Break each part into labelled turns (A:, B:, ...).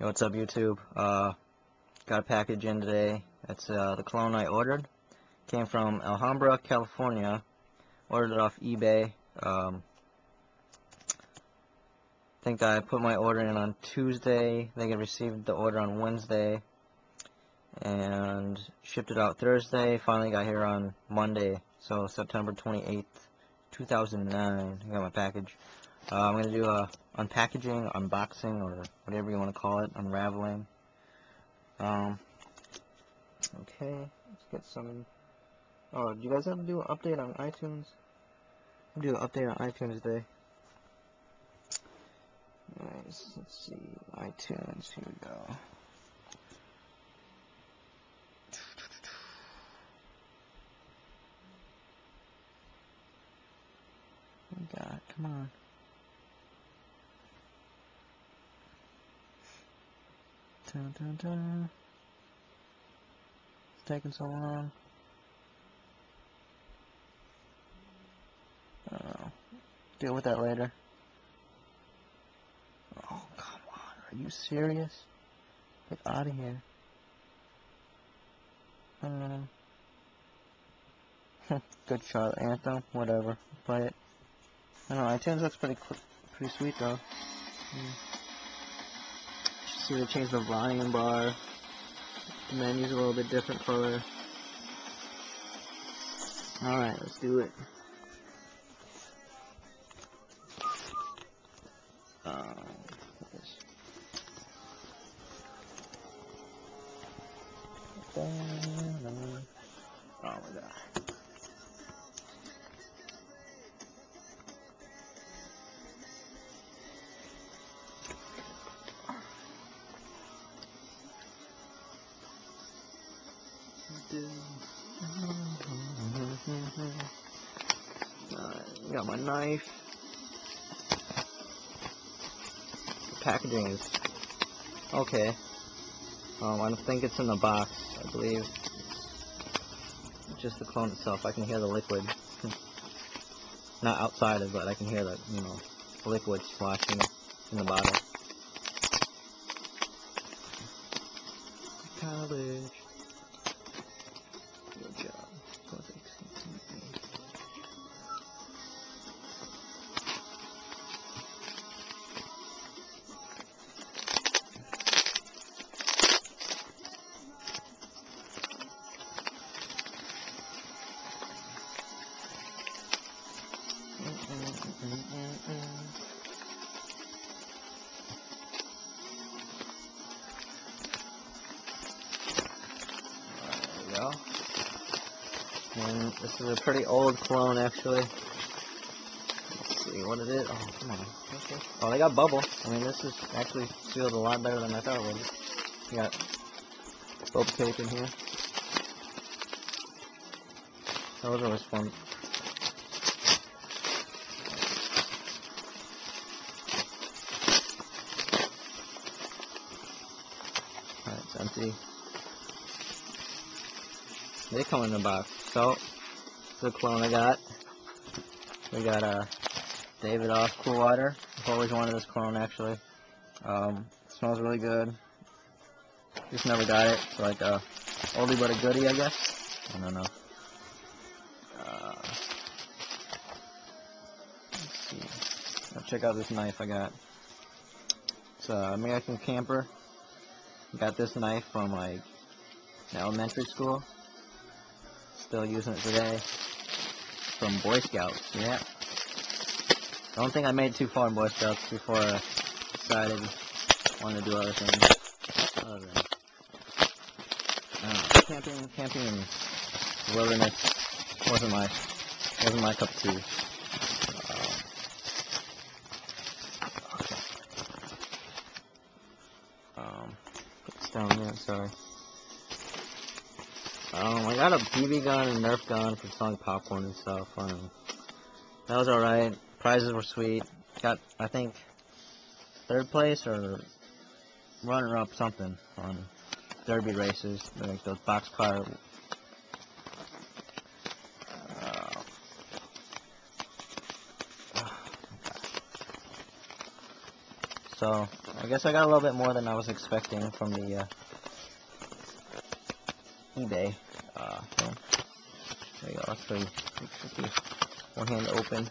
A: Yo, what's up, YouTube? Got a package in today. It's the cologne I ordered. Came from Alhambra, California. Ordered it off eBay. I think I put my order in on Tuesday. I think I received the order on Wednesday. And shipped it out Thursday. Finally got here on Monday. So September 28th, 2009. I got my package. I'm going to do a unpackaging, unboxing, or whatever you want to call it, unraveling. Okay, let's get some. Oh, do you guys ever do an update on iTunes? I'll do an update on iTunes today. Nice, let's see, iTunes, here we go. Oh God, come on. Dun, dun, dun. It's taking so long. Deal with that later. Oh, come on. Are you serious? Get out of here. Good Charlotte Anthem. Whatever. Play it. I don't know. iTunes looks pretty sweet though. See, they changed the volume bar. The menu's a little bit different color. Alright, let's do it. Oh my God. Alright, got my knife. The packaging is okay. I don't think it's in the box. I believe it's just the clone itself. I can hear the liquid. Not outside of it, but I can hear the, liquid splashing in the bottle. College. Good job. There we go. And this is a pretty old clone, actually. Let's see what it is. Oh, come on. Okay. Oh, they got bubble. I mean, this is actually sealed a lot better than I thought it would. You got bubble tape in here. Those are always fun. Alright, it's empty. They come in the box. So, the clone I got. We got Davidoff Cool Water. I've always wanted this clone, actually. Smells really good. Just never got it. It's like a oldie but a goodie, I guess. I don't know. Let's see. Now check out this knife I got. It's American Camper. Got this knife from like elementary school. Still using it today. From Boy Scouts, yeah. I don't think I made it too far in Boy Scouts before I decided I wanted to do other things. Other than, camping in wilderness wasn't my cup of tea. Put this down there, sorry. I got a BB gun and Nerf gun for selling popcorn and stuff. That was alright. Prizes were sweet. Got, I think, 3rd place or runner-up something on derby races, like those boxcar. So I guess I got a little bit more than I was expecting from the eBay thing. There you go, that's pretty tricky. One hand open.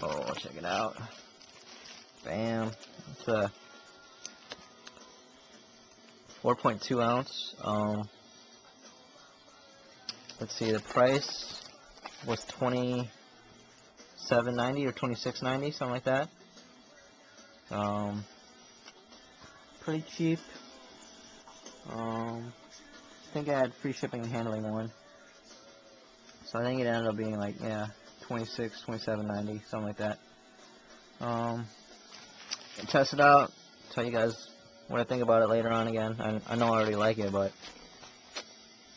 A: Oh, check it out. Bam. It's a 4.2 ounce. Let's see, the price was $27.90 or $26.90, something like that. Pretty cheap. I think I had free shipping and handling one. So I think it ended up being like, yeah, $26, $27.90, something like that. Test it out, tell you guys what I think about it later on again. I know I already like it, but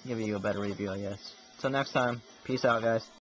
A: give you a better review, I guess. So next time, peace out, guys.